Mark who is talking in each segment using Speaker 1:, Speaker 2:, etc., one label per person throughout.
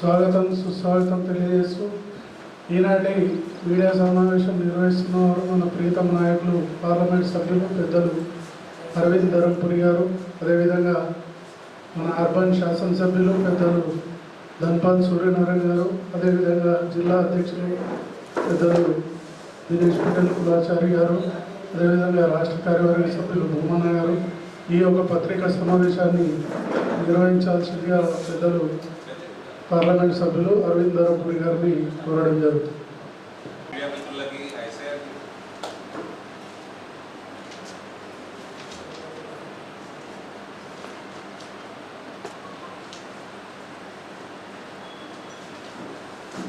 Speaker 1: స్వాగతం సుస్వాగతం తెలియజేస్తూ ఈనాటి మీడియా సమావేశం నిర్వహిస్తున్నవారు మన ప్రియతమ నాయకులు పార్లమెంట్ సభ్యులు పెద్దలు అరవింద్ ధరంపురి గారు, అదేవిధంగా మన అర్బన్ శాసనసభ్యులు పెద్దలు ధన్పాల్ సూర్యనారాయణ గారు, అదేవిధంగా జిల్లా అధ్యక్షులు పెద్దలు దినేష్ పటేల్ కులాచారి గారు, అదేవిధంగా రాష్ట్ర కార్యవర్గ సభ్యులు భూమన్న గారు ఈ యొక్క పత్రికా సమావేశాన్ని నిర్వహించాల్సిందిగా పెద్దలు పార్లమెంట్ సభ్యులు అరవింద్ ధరంపురి గారిని కోరడం జరుగుతుంది.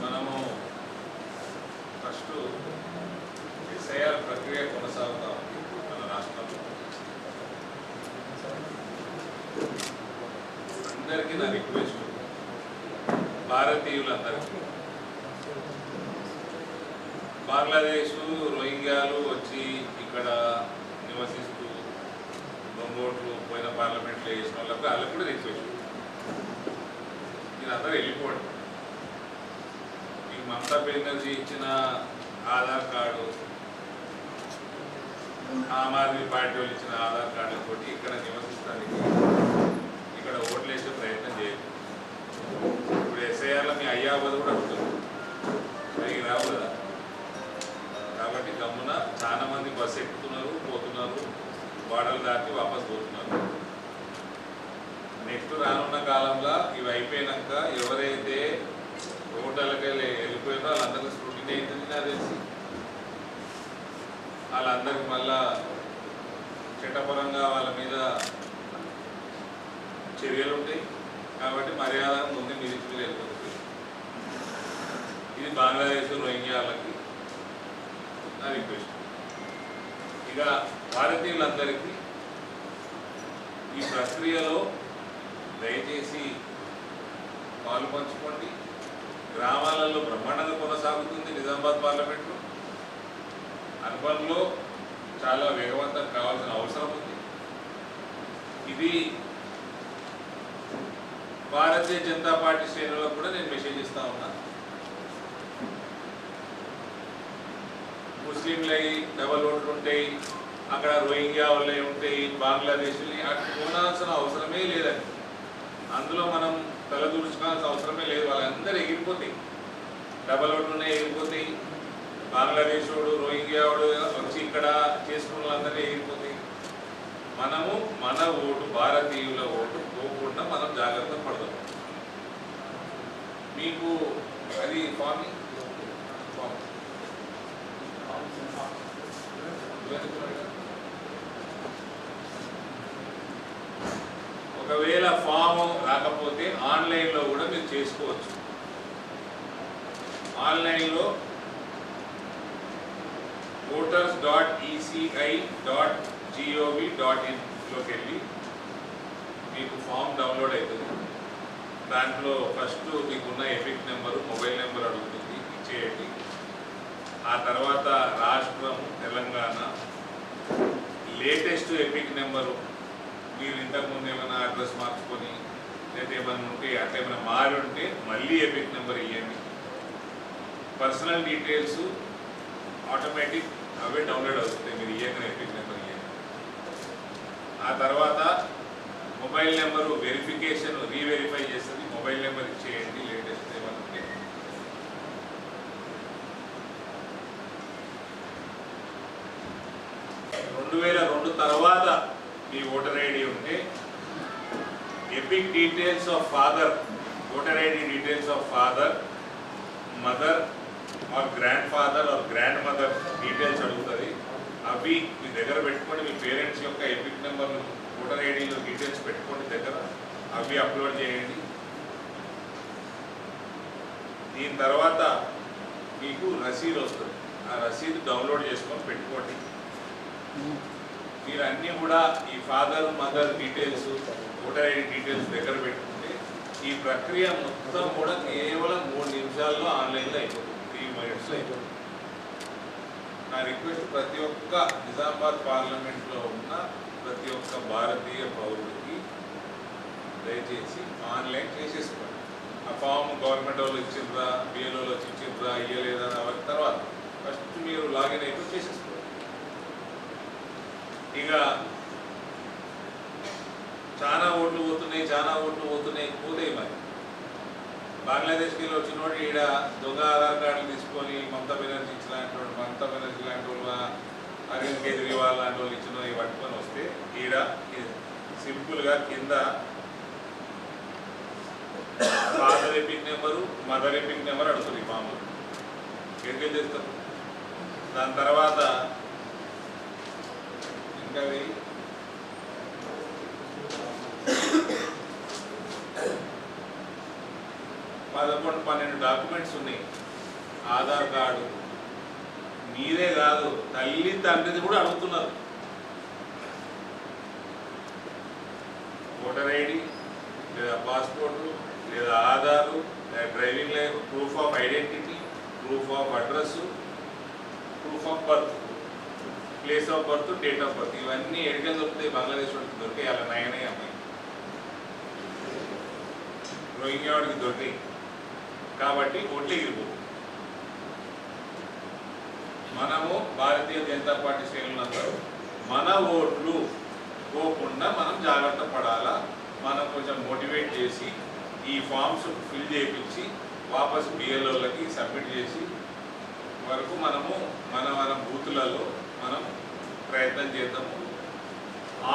Speaker 2: మనము ఫస్ట్ ఎస్ఐఆర్ ప్రక్రియ కొనసాగుతా ఉంది మన రాష్ట్రంలో. అందరికీ నా రిక్వెస్ట్, భారతీయులందరికీ బంగ్లాదేశ్ రోహింగ్యాలు వచ్చి ఇక్కడ నివసిస్తూ దొంగోట్లు పోయిన పార్లమెంట్లో వేసిన వాళ్ళకు కూడా రిక్వెస్ట్, మీరందరూ వెళ్ళిపోండి. మీకు మమతా బెనర్జీ ఇచ్చిన ఆధార్ కార్డు, ఆమ్ ఆద్మీ పార్టీ వాళ్ళు ఇచ్చిన ఆధార్ కార్డులతో ఇక్కడ నివసిస్తానికి ఇక్కడ ఓట్లు వేసే ప్రయత్నం చేయదు. ఇప్పుడు ఎస్ఐఆర్లో మీ అయ్యాబోదు కూడా ఉంటుంది, పైకి రావు కదా. కాబట్టి గమ్మున చాలా మంది బస్సు ఎక్కుతున్నారు, పోతున్నారు, బార్డర్లు దాటి వాపస్ పోతున్నారు. నెక్స్ట్ రానున్న కాలంలో ఇవి అయిపోయినాక ఎవరైతే ఓటర్లకి వెళ్ళిపోయినో వాళ్ళందరికీ స్క్రూటినీ అవుతుంది. నాకు తెలిసి వాళ్ళందరికీ మళ్ళా చట్టపరంగా వాళ్ళ మీద చర్యలు ఉంటాయి. కాబట్టి మర్యాద ముందు నిరీక్షలు వెళ్ళిపోతుంది. ఇది బంగ్లాదేశ్ రోహింగ్యాలకి నా రిక్వెస్ట్. ఇక భారతీయులందరికీ ఈ ప్రక్రియలో దయచేసి పాలు పంచుకోండి. గ్రామాలలో బ్రహ్మాండంగా కొనసాగుతుంది నిజామాబాద్ పార్లమెంట్లో. అర్బన్లో చాలా వేగవంతం కావాల్సిన అవసరం ఉంది. ఇది భారతీయ జనతా పార్టీ శ్రేణులకు కూడా నేను మెసేజ్ ఇస్తా ఉన్నా. ముస్లింలై డబల్ ఓట్లు ఉంటాయి, అక్కడ రోహింగ్యా వాళ్ళే ఉంటాయి, బంగ్లాదేశ్ని అటు కొనాల్సిన అవసరమే లేదండి. అందులో మనం తలదూర్చుకోవాల్సిన అవసరమే లేదు. వాళ్ళందరూ ఎగిరిపోతాయి, డబల్ ఓట్లునే ఎగిరిపోతాయి. బంగ్లాదేశ్ వాడు రోహింగ్యా వాడు వచ్చి ఇక్కడ చేసుకున్న వాళ్ళందరూ ఎగిరిపోతాయి. మనము మన ఓటు, భారతీయుల ఓటు పోకుండా మనం జాగ్రత్త పడదాం. మీకు అది ఫార్మింగ్ ఒకవేళ ఫామ్ రాకపోతే ఆన్లైన్లో కూడా మీరు చేసుకోవచ్చు. ఆన్లైన్లో voters.eci.gov.in వెళ్ళి మీకు ఫామ్ డౌన్లోడ్ అవుతుంది. దాంట్లో ఫస్ట్ మీకున్న ఎపిక్ నెంబరు, మొబైల్ నెంబర్ అడుగుతుంది, ఇచ్చేయండి. ఆ తర్వాత రాష్ట్రం తెలంగాణ, లేటెస్ట్ ఎపిక్ నెంబరు, మీరు ఇంతకుముందు ఏమైనా అడ్రస్ మార్చుకొని లేదా ఏమైనా ఉంటే అట్లా ఏమైనా మారి ఉంటే మళ్ళీ ఎపిక్ నెంబర్ ఇవ్వండి. పర్సనల్ డీటెయిల్స్ ఆటోమేటిక్ అవే డౌన్లోడ్ అవుతాయి మీరు ఇవ్వగానే ఎపిక్ నెంబర్ ఇవ్వండి. ఆ తర్వాత మొబైల్ నెంబరు వెరిఫికేషన్ రీవెరిఫై చేస్తుంది, మొబైల్ నెంబర్ ఇచ్చేయండి. లేటెస్ట్ ఏమైనా ఉంటే 2002 తర్వాత మీ ఓటర్ ఐడి ఉంటే EPIC details of father, voter ID details of father, mother or grandfather or grandmother details అడుగుతుంది. అవి మీ దగ్గర పెట్టుకొని మీ పేరెంట్స్ యొక్క ఎపిక్ నెంబర్లు, ఓటర్ ఐడిలో డీటెయిల్స్ పెట్టుకోండి దగ్గర, అవి అప్లోడ్ చేయండి. దీని తర్వాత మీకు రసీదు వస్తుంది, ఆ రసీదు డౌన్లోడ్ చేసుకొని పెట్టుకోండి. మీరు అన్నీ కూడా ఈ father mother details, voter ID details దగ్గర పెట్టుకుంటే ఈ ప్రక్రియ మొత్తం కూడా కేవలం 3 నిమిషాల్లో ఆన్లైన్లో అయిపోతుంది, 3 minutesలో అయిపోతుంది. నా రిక్వెస్ట్ ప్రతి ఒక్క నిజామాబాద్ పార్లమెంట్లో ఉన్న ప్రతి ఒక్క భారతీయ పౌరుడికి దయచేసి ఆన్లైన్ చేసేసుకోండి. ఆ ఫామ్ గవర్నమెంట్ వాళ్ళు ఇచ్చిండ్రా, బిఎల్ వాళ్ళు వచ్చి ఇచ్చిండ్రా, ఇయ్యలేదా అవన్నీ తర్వాత ఫస్ట్ మీరు లాగిన్ అయిపోయి చేసేసుకోండి. ఇక చాలా ఓట్లు పోతున్నాయి పోతాయి. మరి బంగ్లాదేశ్కి వెళ్ళి వచ్చినోడు ఈడ దొంగ ఆధార్ కార్డులు తీసుకొని మమతా బెనర్జీ లాంటి వాళ్ళు అరవింద్ కేజ్రీవాల్ లాంటి వాళ్ళు ఇచ్చిన పట్టుకొని వస్తే ఈడ సింపుల్గా కింద father epic number, mother epic number అడుగుతుంది మామూలు ఎక్కడికి చేస్తారు. దాని తర్వాత ఇంకా 11-12 డాక్యుమెంట్స్ ఉన్నాయి. ఆధార్ కార్డు మీరే కాదు, తల్లి తండ్రిది కూడా అడుగుతున్నారు. ఓటర్ ఐడి లేదా పాస్పోర్టు లేదా ఆధారు లేదా driving licence, proof of identity, proof of address, proof of birth, place of birth, date of birth. ఇవన్నీ ఎడికలు దొరుకుతాయి. బంగ్లాదేశ్ వాడికి దొరికాయి. అలా నయనే అమ్మాయి రోహింగ్యా వాడికి దొరికాయి. కాబట్టి ఓట్లు ఎగిరిపోవు. మనము భారతీయ జనతా పార్టీ శ్రేణులందరూ మన ఓట్లు పోకుండా మనం జాగ్రత్త పడాలా. మనం కొంచెం మోటివేట్ చేసి ఈ ఫామ్స్ ఫిల్ చేయించి వాపసు బిఎల్ఓలకి సబ్మిట్ చేసి వరకు మనము మన బూతులలో మనం ప్రయత్నం చేద్దాము.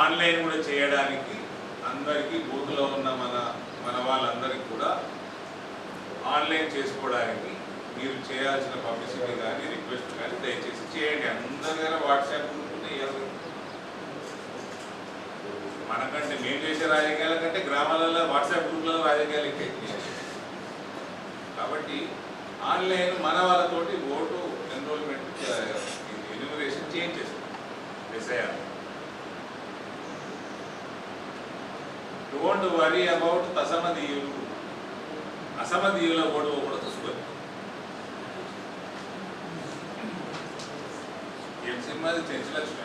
Speaker 2: ఆన్లైన్ కూడా చేయడానికి అందరికీ బూత్లో ఉన్న మన వాళ్ళందరికీ కూడా ఆన్లైన్ చేసుకోవడానికి మీరు చేయాల్సిన పబ్లిసిటీ కానీ రిక్వెస్ట్ కానీ దయచేసి చేయండి. అందరి దగ్గర వాట్సాప్ గ్రూప్ ఉన్నాయి. మనకంటే మేము చేసే రాజకీయాల కంటే గ్రామాలలో వాట్సాప్ గ్రూప్లలో రాజకీయాలు ఎక్కువ. కాబట్టి ఆన్లైన్ మన వాళ్ళతోటి ఓటు ఎన్రోల్మెంట్ ఎన్యూమరేషన్ చేంజ్ చేసుకోండి. ఎస్ఐఆర్ డోంట్ వరీ అబౌట్ అసమధీయులు. అసమధీయుల ఓటు కూడా చూసుకోండి. ఏం సినిమా అది? చెంచలక్ష్మి.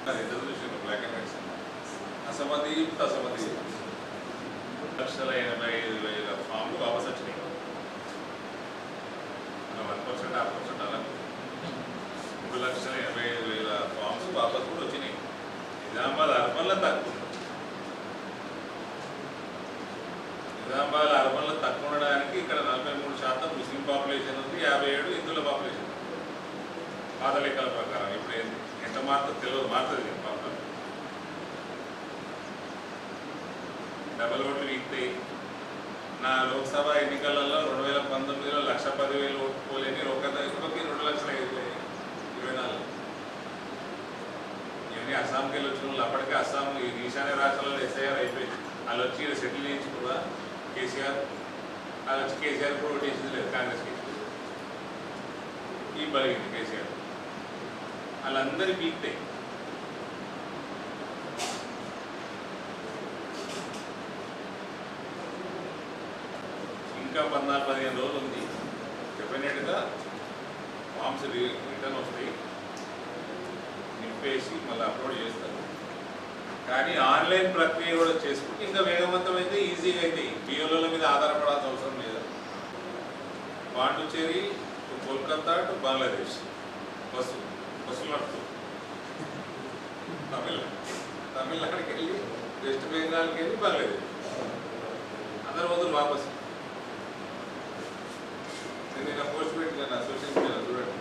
Speaker 2: అది ఎదురు చూసిన బ్లాక్ అండ్ వైట్ సినిమా. అసమధీయులు 1,85,000 ఫామ్లు వాపసు వచ్చినాయి. 1% 2% అలా 3,85,000 ఫామ్స్ వాపసు కూడా వచ్చినాయి. నిజామాబాద్ అర్బన్లో తక్కువ. నిజామాబాద్ అర్బన్లో తక్కువ ఉండడానికి ఇక్కడ 43% ముస్లిం పాపులేషన్ ఉంది, 57 హిందువుల పాపులేషన్. పాత లెక్కల ప్రకారం ఇప్పుడు ఎంత మారుతుంది తెలియదు. మారుతుంది పాపం. డబల్ ఓట్లు వీక్తాయి. నా లోక్సభ ఎన్నికలలో 2019లో 1,10,000 ఓట్లు పోలేని ఒకరికి 2,00,000 24. ఇవన్నీ అస్సాంకి వెళ్ళి వచ్చిన వాళ్ళు అప్పటికే అస్సాం ఈశాన్య రాష్ట్రాలలో ఎస్ఐఆర్ అయిపోయింది. వాళ్ళు వచ్చి సెటిల్ చేయించి కూడా కేసీఆర్ వాళ్ళు వచ్చి కేసీఆర్ కూడా ఓటు వేసింది లేదు. కాంగ్రెస్కి ఈ బలిగింది కేసీఆర్. వాళ్ళందరి పీక్తాయి. ఇంకా 14-15 రోజులు ఉంది. డెఫినెట్గా ఫామ్స్ రిటర్న్ వస్తాయి. నింపేసి మళ్ళీ అప్లోడ్ చేస్తారు. కానీ ఆన్లైన్ ప్రక్రియ కూడా చేసుకుంటే ఇంకా వేగవంతమైతే ఈజీగా అవుతాయి. బిఎల్ఓల మీద ఆధారపడాల్సిన అవసరం లేదు. పాండుచేరి టు కోల్కతా టు బంగ్లాదేశ్ బస్సులు నడుస్తుంది. తమిళనాడుకి వెళ్ళి వెస్ట్ బెంగాల్కి వెళ్ళి బంగ్లాదేశ్ అందరు వదులు వాపసు. నేను పోస్ట్ పెట్టిన సోషల్ మీడియాలో చూడండి.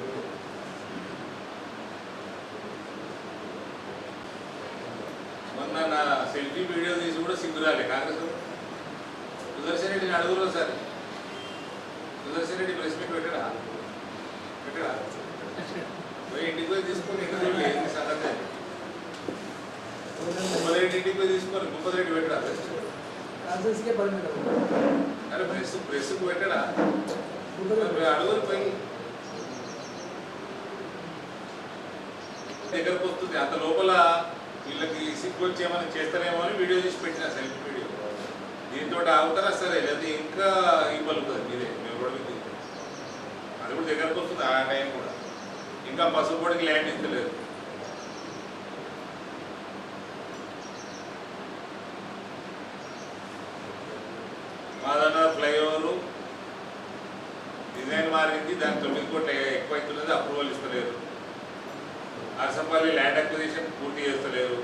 Speaker 2: మొన్న నా సెల్ఫీ వీడియో తీసి కూడా సింగురాలే కాంగ్రెస్. సుదర్శన్ రెడ్డిని అడుగురు sir. Sudarshan Reddy press meet పెట్టడా పోయి ఇంటికి పోయి తీసుకొని ఎందుకు ఏంది సంగతి? ముప్పరెడ్డి ఇంటికి పోయి తీసుకొని ముప్పరెడ్డి పెట్టడా? అరే ప్రెస్కు పెట్టడా? అడుగురు పోయి దగ్గరకు వస్తుంది. అంత లోపల వీళ్ళకి సిగ్గు వచ్చేమని చేస్తారేమో అని వీడియో తీసి పెట్టిన సెల్ఫీ వీడియో. దీంతో ఆగుతారా సరే, లేదా ఇంకా ఇవ్వలుగుతుంది మీరే మీరు కూడా మీకు. అది కూడా దగ్గరకు వస్తుంది. ఆ టైం కూడా ఇంకా పసుపుడికి ల్యాండ్ ఇస్తలేదు. మాదన్న ఫ్లైఓవరు మారింది, దాని 9 కోట్ల ఎక్కువ అవుతున్నది, అప్రూవల్ ఇస్తలేరు. అరసంపల్లి ల్యాండ్ అక్విజిషన్ పూర్తి చేస్తలేరు.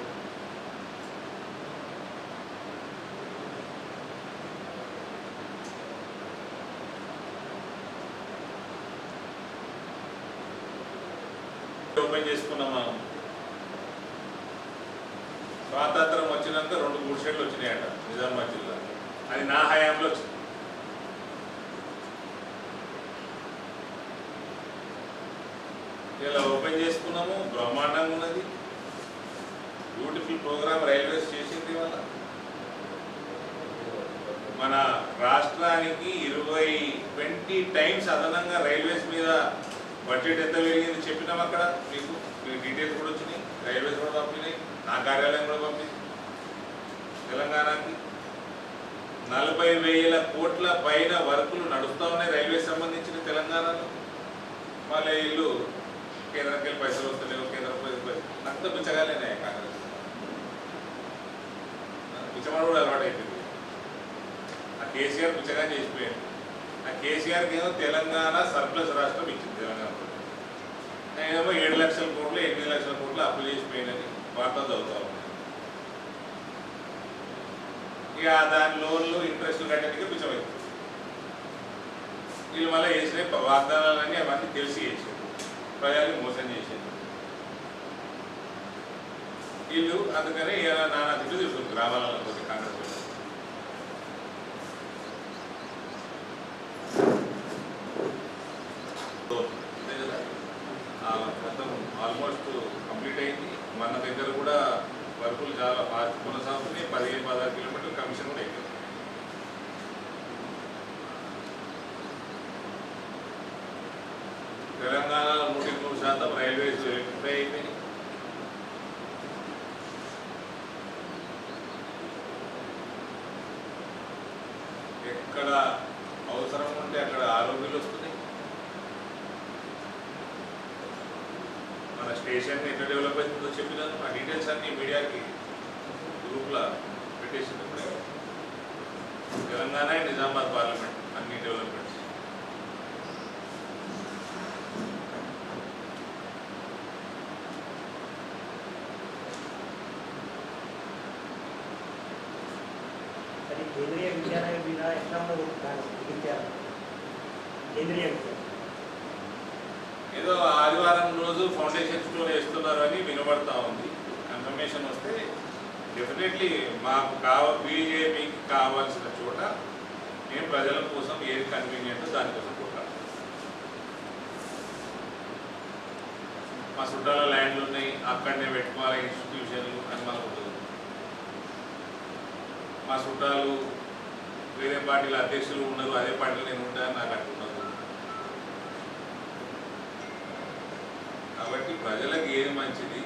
Speaker 2: ఓపెన్ చేసుకున్నాం మనం. స్వాతంత్రం వచ్చినాక 2 గుడి షెడ్లు వచ్చినాయట నిజామాబాద్ జిల్లా. అది నా హయాంలో వచ్చింది. ఇలా ఓపెన్ చేసుకున్నాము, బ్రహ్మాండంగా ఉన్నది. బ్యూటిఫుల్ ప్రోగ్రామ్ రైల్వేస్ చేసింది. వాళ్ళ మన రాష్ట్రానికి 20 టైమ్స్ అదనంగా రైల్వేస్ మీద బడ్జెట్ ఎంత పెరిగింది చెప్పినాం. అక్కడ మీకు డీటెయిల్స్ కూడా వచ్చినాయి, రైల్వేస్ కూడా పంపినాయి, నా కార్యాలయం కూడా పంపింది. తెలంగాణకి 40,000 కోట్ల పైన వర్కులు నడుస్తూ ఉన్నాయి రైల్వేస్ సంబంధించిన తెలంగాణలో. మళ్ళీ వీళ్ళు కేంద్రానికి వెళ్ళి పైసలు వస్తలేవు, కేంద్ర పైసలు అంత పిచ్చగాలేనే. కాంగ్రెస్ పిచ్చమని కూడా అలవాటు అయిపోయింది. ఆ కేసీఆర్ పిచ్చగా చేసిపోయాడు. ఆ కేసీఆర్కి ఏమో తెలంగాణ సర్ప్లస్ రాష్ట్రం ఇచ్చింది. తెలంగాణ నేనేమో 7 లక్షల కోట్లు 8 లక్షల కోట్లు అప్పు చేసిపోయిందని వార్తలు చదువుతా ఉన్నాను. ఇక దాని లోన్లు ఇంట్రెస్ట్లు కట్టడానికి పిచ్చమైంది. వీళ్ళు మళ్ళీ వేసిన వాగ్దానాలన్నీ అవన్నీ తెలిసి చేసారు, ప్రజల్ని మోసం చేసేది వీళ్ళు. అందుకని నానా తిట్లు తిరుగుతుంది గ్రామాలలో పోతే కాంగ్రెస్ మొత్తం ఆల్మోస్ట్ కంప్లీట్ అయింది. మన దగ్గర కూడా వర్కులు చాలా ఫాస్ట్ కొనసాగుతున్నాయి. 15-16 కిలోమీటర్ల కమిషన్ కూడా అయిపోయింది. తెలంగాణలో 100% రైల్వేస్ ఎలక్ట్రిఫై అయిపోయినాయి. ఎక్కడ అవసరం ఉంటే అక్కడ ఆరోగ్యాలు వస్తున్నాయి. మన స్టేషన్ ఎట్లా డెవలప్ అవుతుందో చెప్పినాను. ఆ డీటెయిల్స్ అన్ని మీడియాకి గ్రూప్లో పెట్టేసినప్పుడే తెలంగాణ నిజామాబాద్ పార్లమెంట్ అన్ని డెవలప్మెంట్స్.
Speaker 3: కేంద్రీయ విద్యాలయం మీద ఎట్లా కేంద్రీయ
Speaker 2: ఏదో ఆదివారం రోజు ఫౌండేషన్ స్టోర్ వేస్తున్నారు అని వినబడతా ఉంది. కన్ఫర్మేషన్ వస్తే డెఫినెట్లీ మాకు బీజేపీకి కావాల్సిన చోట మేము ప్రజల కోసం ఏది కన్వీనియంట్ దానికోసం కొట్టాలి. మా చుట్టాల ల్యాండ్లు ఉన్నాయి, అక్కడనే పెట్టుకోవాలి ఇన్స్టిట్యూషన్లు అని మనకు ఉంటుంది. మా చుట్టాలు వేరే పార్టీల అధ్యక్షులు ఉన్నారు, అదే పార్టీలో నేను ఉంటాను, నాకు అంటున్నారు. కాబట్టి ప్రజలకు ఏది మంచిది,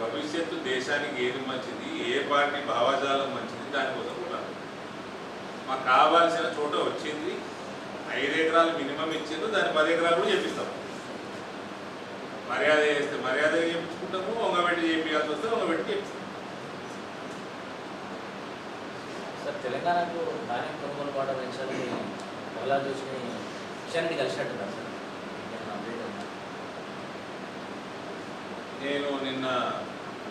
Speaker 2: భవిష్యత్తు దేశానికి ఏది మంచిది, ఏ పార్టీ భావజాలం మంచిది, దానికోసం కూడా మాకు కావాల్సిన చోట వచ్చింది. 5 ఎకరాలు మినిమం ఇచ్చిండ్రు, దాన్ని 10 ఎకరాలు కూడా చేపిస్తాం. మర్యాద చేస్తే మర్యాద చేయించుకుంటాము, వంగబెట్టి చేయించాల్సి వస్తే వంగబెట్టి చేపిస్తాం.
Speaker 4: సార్, తెలంగాణకు ధాన్యం కొనుగోలు పాట పెంచాలి ఎలా చూసి విషయాన్ని కలిసినట్టున్నారు సార్.
Speaker 2: నేను నిన్న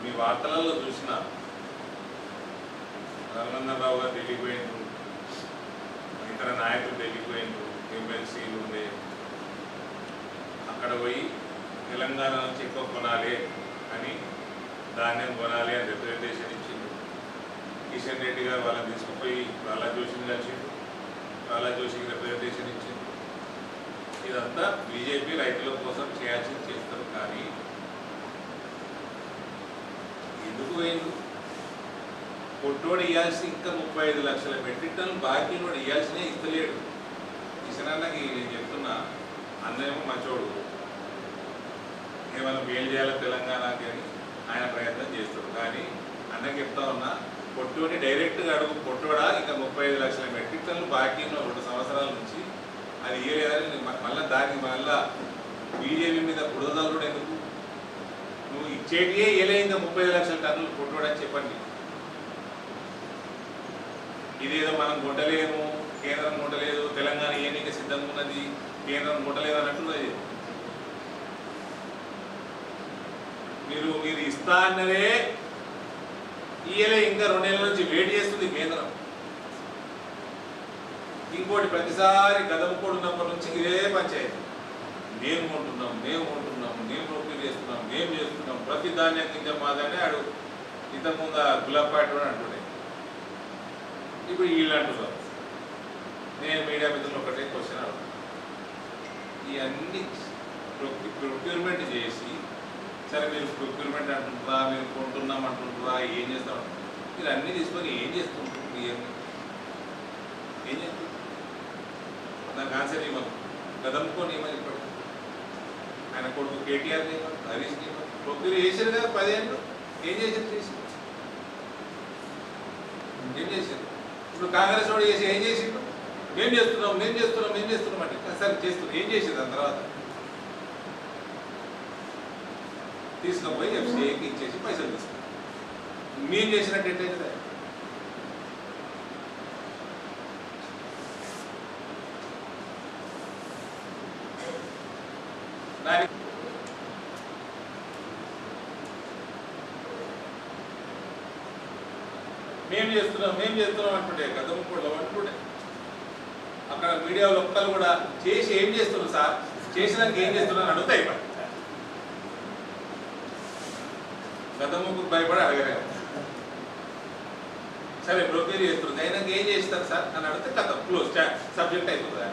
Speaker 2: మీ వార్తలలో చూసిన రఘునందన్ రావు గారు ఢిల్లీకి పోయిండ్రు, ఇతర నాయకులు ఢిల్లీకి పోయిండ్రు, ఎమ్మెల్సీలు ఉండే. అక్కడ పోయి తెలంగాణ నుంచి ఎక్కువ కొనాలి అని, ధాన్యం కొనాలి అని రిప్రజెంటేషన్ ఇచ్చిండు. కిషన్ రెడ్డి గారు వాళ్ళని తీసుకుపోయి ప్రహ్లాద్ జోషిని కలిసిండు, ప్రహ్లాద్ జోషికి రిప్రజెంటేషన్ ఇచ్చిండు. ఇదంతా బీజేపీ రైతుల కోసం చేయాల్సింది చేస్తారు. కానీ ఎందుకు పోయిండు? పొట్టోడు ఇవ్వాల్సి ఇంకా 35 లక్షల మెట్రిక్ టన్నులు బాకీ కూడా ఇవ్వాల్సినే ఇస్తలేడు. కిషనన్నకి నేను చెప్తున్నా, అందరేమో మంచోడు, ఏమైనా మేలు చేయాలి తెలంగాణకి అని ఆయన ప్రయత్నం చేస్తాడు. కానీ అన్నకి చెప్తా ఉన్నా, పొట్టోని డైరెక్ట్గా అడుగు, పొట్టోడా ఇంకా 35 లక్షల మెట్రిక్ టన్నులు బాకీ ఉన్న 2 సంవత్సరాల నుంచి అది ఇవ్వలేదని మళ్ళీ దానికి మళ్ళీ బీజేపీ మీద బుడదలు కూడా ఎందుకు? నువ్వు ఇచ్చేటియే ఇవ్వలే ఇంకా 35 లక్షల టన్నులు పొట్టోడని చెప్పండి. ఇదేదో మనం కొట్టలేము, కేంద్రం కొట్టలేదు, తెలంగాణ ఏనిక సిద్ధం సిద్ధంగా ఉన్నది, కేంద్రం ముట్టలేదు అన్నట్టున్నది. మీరు ఇస్తా అన్నదే ఇయ్యలే, ఇంకా 2 నెలల నుంచి వెయిట్ చేస్తుంది కేంద్రం. ఇంకోటి ప్రతిసారి గదమకోడు ఉన్నప్పటి నుంచి ఇదే పంచాయతీ. మేము కొంటున్నాం, మేము ప్రొక్యూర్ చేస్తున్నాం, మేము చేస్తున్నాం, ప్రతి ధాన్యం కింద మాదానే ఆడు ఇంతకుముందు గులాపాటు అని అంటుండే. ఇప్పుడు వీళ్ళు అంటున్నారు. నేను మీడియా మిత్రులు ఒకటే క్వశ్చన్ అడుగుతాను, ఇవన్నీ ప్రొక్యూర్మెంట్ చేసి, సరే మీరు ప్రొక్యూర్మెంట్ అంటుంటారా, మీరు కొంటున్నాం అంటుంటారా, ఏం చేస్తాం, మీరు అన్నీ తీసుకొని ఏం చేస్తుంటారు? ఏం చేస్తారు? నాకు ఆన్సర్ ఇవ్వను. గదంకొని ఏమని ఇప్పుడు ఆయన కొడుకు కేటీఆర్ ఇవ్వను, హరీష్ ఇవ్వను. ప్రొక్యూర్ చేశారు కదా 10 ఏళ్ళు, ఏం చేశారు? ఏం చేశారు? ఇప్పుడు కాంగ్రెస్ వాడు చేసి ఏం చేసిండు? మేము చేస్తున్నాం అంటే సరే చేస్తున్నాం, ఏం చేసింది? దాని తర్వాత తీసుకుపోయి ఎఫ్సీఐకి ఇచ్చేసి పైసలు తీసుకున్నాం. మేము చేసినట్టు ఎట్లయితే మేము చేస్తున్నాం అంటుండే గతంలో అంటుండే. అక్కడ మీడియా ఒక్కరు కూడా చేసి ఏం చేస్తున్నారు సార్, చేసినాక ఏం చేస్తున్నారు అని అడుగుతాయి. గతంకు భయపడి అడగలేము. సరే ప్రొక్యూర్ చేస్తుంది, అయినాక ఏం చేస్తారు సార్ అని అడిగితే కథ క్లోజ్, సబ్జెక్ట్ అయిపోతుంది.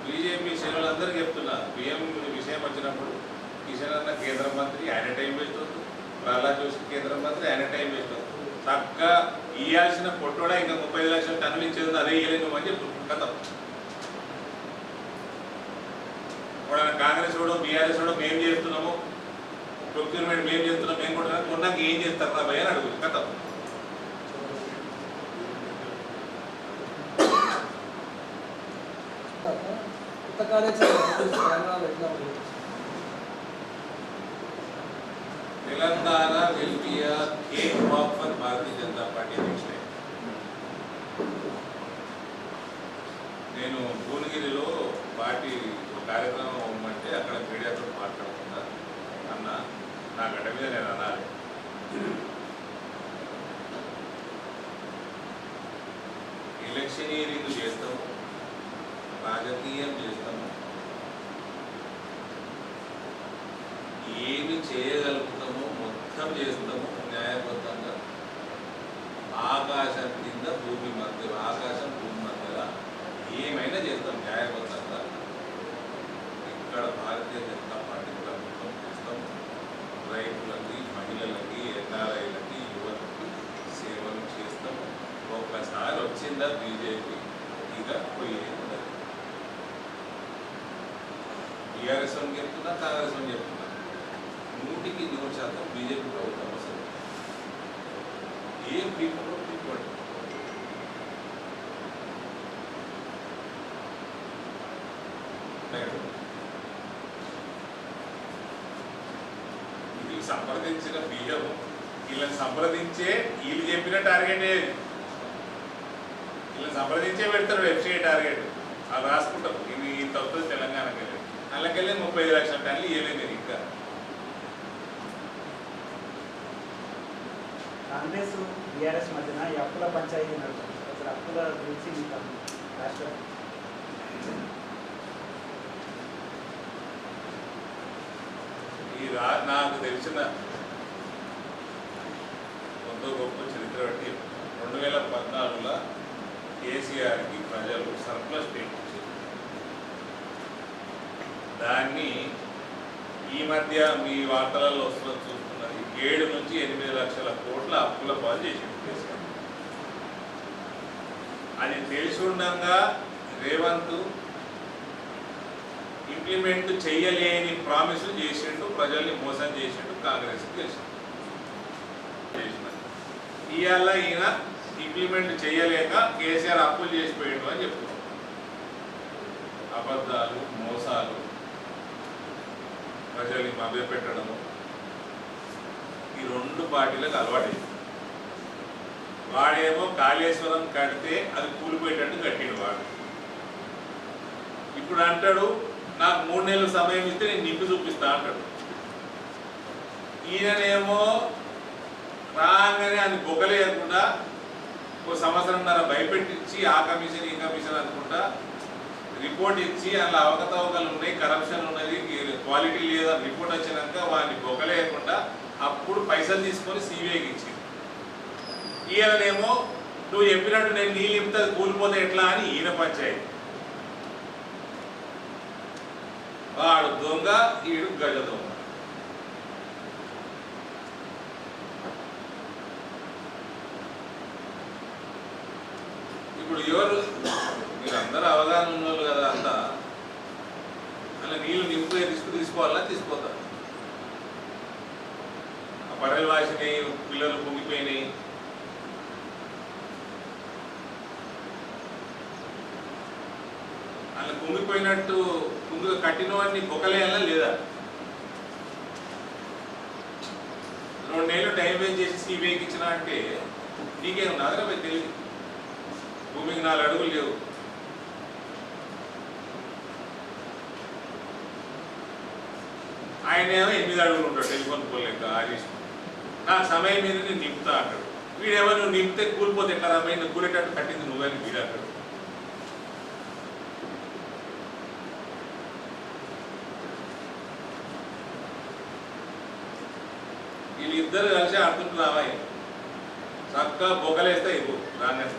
Speaker 2: బీజేపీ శ్రేణులందరికీ చెప్తున్నా, బియ్యం విషయం వచ్చినప్పుడు కిషన్ అన్న కేంద్ర మంత్రి, ఆయన టైం వేస్ట్ అవుతుంది. ప్రహ్లాద్ జోషి కేంద్ర మంత్రి, ఆయన టైం వేస్ట్ అవుతుంది. చక్కగా ఇవ్వాల్సిన పొట్టోడా ఇంకా 35 లక్షలు టన్నులు ఇచ్చేది, అదే ఇవ్వలేదు అని చెప్తున్నాం. కథ కాంగ్రెస్ కూడా బీఆర్ఎస్ కూడా మేము చేస్తున్నాము ప్రొక్యూర్మెంట్, మేము చేస్తున్నాం, మేము కూడా కొన్నాక ఏం చేస్తారు రా భయ అని అడుగుతుంది. కథ Telangana will be a cakewalk for Bharatiya Janata party next time. నేను భువనగిరిలో పార్టీ కార్యక్రమం అవ్వమంటే అక్కడ మీడియాతో మాట్లాడుతున్నా అన్న, నా గడ్డ మీద నేను అనాలి. ఎలక్షనీరింగ్ చేస్తాము, రాజకీయం చేస్తాము, ఏమి చేయగలుగుతామో మొత్తం చేస్తాము న్యాయబద్ధంగా. ఆకాశం కింద భూమి మధ్యలో, ఆకాశం భూమి మధ్యలో ఏమైనా చేస్తాం న్యాయబద్ధంగా. ఇక్కడ భారతీయ జనతా పార్టీ ప్రభుత్వం చేస్తాం. రైతులకి, మహిళలకి, ఎన్ఆర్ఐలకి, యువతకి సేవలు చేస్తాం. ఒక్కసారి వచ్చిందా బీజేపీ ఇక పోయేది ఉండదు. టీఆర్ఎస్ అని చెప్తున్నా, కాంగ్రెస్ అని చెప్తున్నా, 100% బీజేపీ ప్రభుత్వం వస్తుంది. ఏం పీపుల్ పీపుల్ ఇది సంప్రదించిన బియ్యం, వీళ్ళని సంప్రదించే, వీళ్ళు చెప్పిన టార్గెట్ ఏది, వీళ్ళని సంప్రదించే పెడతారు వెబ్సైట్ టార్గెట్. వాళ్ళు రాసుకుంటారు ఇది ఇంత అవుతుంది తెలంగాణకి వెళ్ళి, అందులోకెళ్ళి 35 లక్షల టన్నులు ఇవ్వలేదు మీరు. ఇంకా
Speaker 3: కాంగ్రెస్ బీఆర్ఎస్ మధ్యన ఈ అప్పుల పంచాయతీ నడుస్తుంది. అసలు అప్పుల గురించి మీకు రాష్ట్ర
Speaker 2: నాకు తెలిసిన కొంత గొప్ప చరిత్ర బట్టి 2014లో కేసీఆర్కి ప్రజలు సర్ప్లస్ టేక్ ఇచ్చారు. దాన్ని ఈ మధ్య మీ వార్తలలో చూస్తున్నది 7 నుంచి 8 లక్షల కోట్ల అప్పుల పాలు చేసింది కేసీఆర్. అది తెలిసి ఉండగా రేవంత్ ఇంప్లిమెంట్ చేయలేని ప్రామిసులు చేసిండు, ప్రజల్ని మోసం చేసిండు, కాంగ్రెస్ చేసిండు. ఇవాళ ఈయన ఇంప్లిమెంట్ చేయలేక కేసీఆర్ అప్పులు చేసిపోయిండు అని చెప్తున్నాం. అబద్ధాలు, మోసాలు, ప్రజల్ని మభ్యపెట్టడము ఈ రెండు పార్టీలకు అలవాటు. వాడేమో కాళేశ్వరం కడితే అది కూలిపోయేటట్టు కట్టిండు వాడు. ఇప్పుడు అంటాడు నాకు 3 నెలల సమయం ఇస్తే నేను నింపి చూపిస్తా అంటాడు. ఈయననేమో రాగానే అది బొగలేయకుండా 1 సంవత్సరంన్నర భయపెట్టించి ఆ కమిషన్ ఈ కమిషన్ అనుకుంటా రిపోర్ట్ ఇచ్చి అందులో అవకతవకలు ఉన్నాయి, కరప్షన్ ఉన్నది, క్వాలిటీ లేదని రిపోర్ట్ వచ్చినాక వాడిని బొగలేయకుండా అప్పుడు పైసలు తీసుకొని సిబిఐకి ఇచ్చింది. ఈయననేమో నువ్వు చెప్పినట్టు నేను నీళ్ళు ఇస్తే కూలిపోతే ఎట్లా అని ఈయన పంచాయతీ. వాడు దొంగ, ఈడు గజ దొంగ. ఇప్పుడు ఎవరు మీరు అందరూ అవగాహన ఉన్నోళ్ళు కదా అంతా, అలా నీళ్ళు నింపుకునే తీసుకోవాలా తీసుకోతారు. ఆ పడవలు వాసినాయి, పిల్లలు పొంగిపోయినాయి. అలా కుంగిపోయినట్టు కట్టినవన్నీ బొక్కలేయాలా లేదా? 2 నెలలు టైం వేస్ట్ చేసి సిబిఐకి ఇచ్చిన అంటే నీకేమన్నా అదనపై తెలియదు. భూమికి 4 అడుగులు లేవు. ఆయన ఏమో 8 అడుగులు ఉంటాడు టెలిఫోన్ పోల్ లెక్క హరీష్. నా సమయం మీద నేను నింపుతా అంటాడు. వీడేమో నువ్వు నింపితే కూలిపోతే ఎట్లా రాబోయి నువ్వు కూలేటట్టు కట్టింది నువ్వని వీడు అంటాడు. వీళ్ళిద్దరు కలిసి ఆడుతుంటున్నావా? చక్కగా బొక్కలేస్తే ఇవ్వు రాగానే.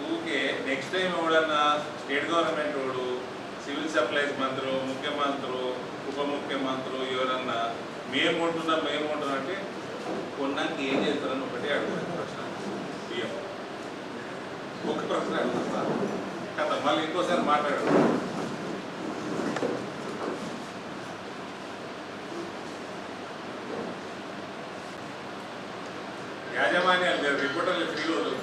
Speaker 2: ఊకే నెక్స్ట్ టైం ఎవడన్నా స్టేట్ గవర్నమెంట్ వాడు, సివిల్ సప్లైస్ మంత్రులు, ముఖ్యమంత్రులు, ఉప ముఖ్యమంత్రులు ఎవరన్నా మేము ఉంటున్నాం అంటే కొన్నాక ఏం చేస్తారని ఒకటి అడుగుతారు ప్రశ్న. ఒక ప్రశ్న అడుగుతా కదా, మళ్ళీ ఇంకోసారి మాట్లాడు. యాజమాన్యాలు రిపోర్టర్లు ఫ్రీ రోజు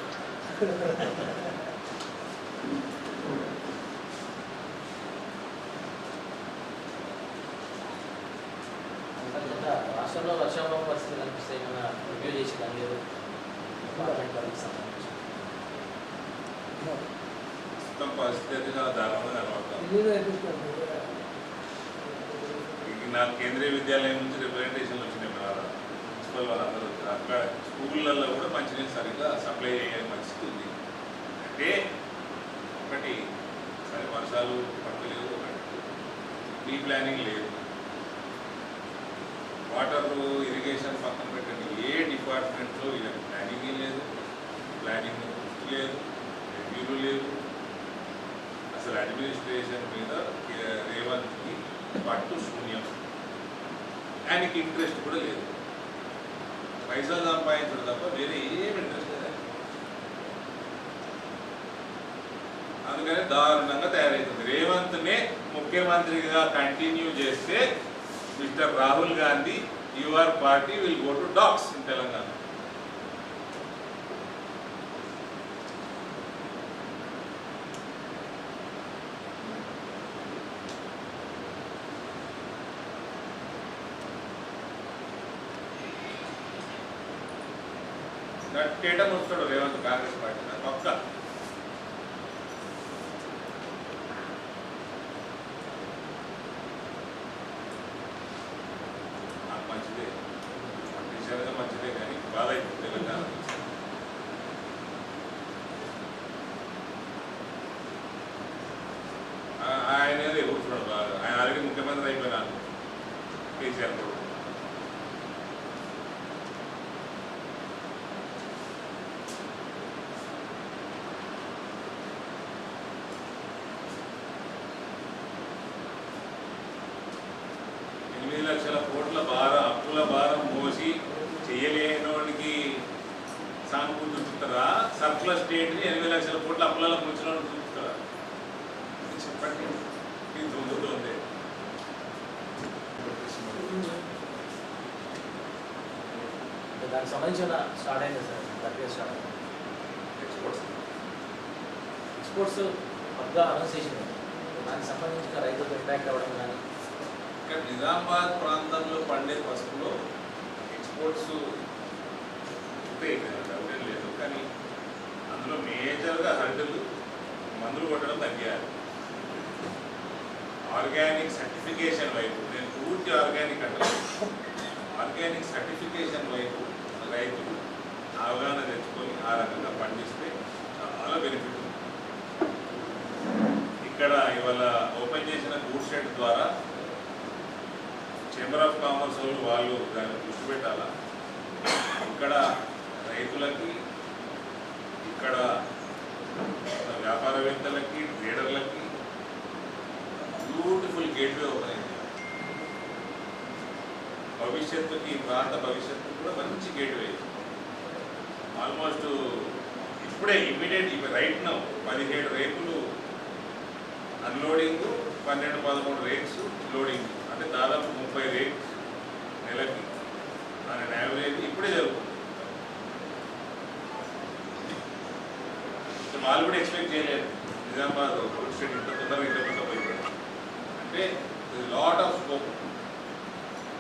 Speaker 4: రాష్ట్రంలో వర్షాభావ పరిస్థితులు కనిపిస్తే ఏమైనా రివ్యూ చేసి కానీ లేదు
Speaker 2: పరిస్థితి అయితే చాలా దారుణంగా కనబడతాం. నాకు కేంద్రీయ విద్యాలయం నుంచి రిప్రజెంటేషన్లు వచ్చినాయి. మన ప్రిన్సిపల్ వాళ్ళందరూ వచ్చారు. అక్కడ స్కూళ్ళల్లో కూడా మంచినీళ్ళు సరిగ్గా సప్లై అయ్యే పరిస్థితి ఉంది. అంటే ఒకటి సరే వర్షాలు పట్టలేదు, ఒకటి ప్రీ ప్లానింగ్ లేదు. వాటర్ ఇరిగేషన్ పక్కన పెట్టండి, ఏ డిపార్ట్మెంట్లో ఇలా ప్లానింగ్ లేదు, ప్లానింగ్ లేదు, రివ్యూలు లేదు. అసలు అడ్మినిస్ట్రేషన్ మీద రేవంత్కి పట్టు శూన్యం. ఆయనకి ఇంట్రెస్ట్ కూడా లేదు. పైసలు సంపాదించడం తప్ప వేరే ఏం ఇంట్రెస్ట్ లేదు. అందుకనే దారుణంగా తయారవుతుంది. రేవంత్నే ముఖ్యమంత్రిగా కంటిన్యూ చేస్తే mister Rahul Gandhi your party will go to dogs in Telangana. గట్టేయడం వస్తాడు రేవంత్ కాంగ్రెస్ పార్టీ పక్క. మంచిదే, టీచర్గా మంచిదే, కానీ బాధ అయిపోతుంది తెలంగాణ. ఆయన కూర్చున్నాడు బాగా. ఆయన ఆల్రెడీ ముఖ్యమంత్రి అయిపోయినాను కేసీఆర్ కూడా. లక్షల కోట్ల భారం, అప్పుల భారం మోసి చేయలేనోడికి సానుభూతి చూపుతారా? సర్ప్లస్ స్టేట్ని 8 లక్షల కోట్ల అప్పులలో ముంచిన చూపుతారా? చెప్పండి. ఇది దొంగతుంది.
Speaker 4: దానికి సంబంధించిన స్టార్ట్ అయింది సార్ ప్రక్రియ స్టార్ట్ అయింది. ఎక్స్పోర్ట్స్ పక్కా అనౌన్స్ చేసింది. దానికి సంబంధించిన రైతులకు ఇంపాక్ట్ అవ్వడం కానీ
Speaker 2: ఇక్కడ నిజామాబాద్ ప్రాంతంలో పండే పసుపులో ఎక్స్పోర్ట్స్ డౌట్ లేదు, కానీ అందులో మేజర్గా హర్డులు మందులు కొట్టడం తగ్గారు. ఆర్గానిక్ సర్టిఫికేషన్ వైపు, నేను పూర్తి ఆర్గానిక్ అంటే ఆర్గానిక్ సర్టిఫికేషన్ వైపు రైతులు అవగాహన తెచ్చుకొని ఆ రకంగా పండిస్తే చాలా బెనిఫిట్ ఉంది. ఇక్కడ ఇవాళ ఓపెన్ చేసిన గూడ్ షెడ్ ద్వారా చేంబర్ ఆఫ్ కామర్స్ వాళ్ళు దాన్ని దృష్టి పెట్టాలా. ఇక్కడ రైతులకి, ఇక్కడ వ్యాపారవేత్తలకి, ట్రేడర్లకి బ్యూటిఫుల్ గేట్వే ఓపెన్ అయింది. భవిష్యత్తుకి, ఈ ప్రాంత భవిష్యత్తుకి కూడా మంచి గేట్వే. ఆల్మోస్ట్ ఇప్పుడే ఇమీడియట్ రైట్ నౌ 17 రేకులు అన్లోడింగ్, 12-13 రేక్స్ లోడింగ్, అంటే దాదాపు 30 రేక్స్ నెలకి దాని యావరేజ్ ఇప్పుడే జరుగుతుంది. వాళ్ళు కూడా ఎక్స్పెక్ట్ చేయలేదు నిజామాబాద్ ఇంత తొందరగా ఇంత పోయింది. అంటే లాట్ ఆఫ్ స్కోప్.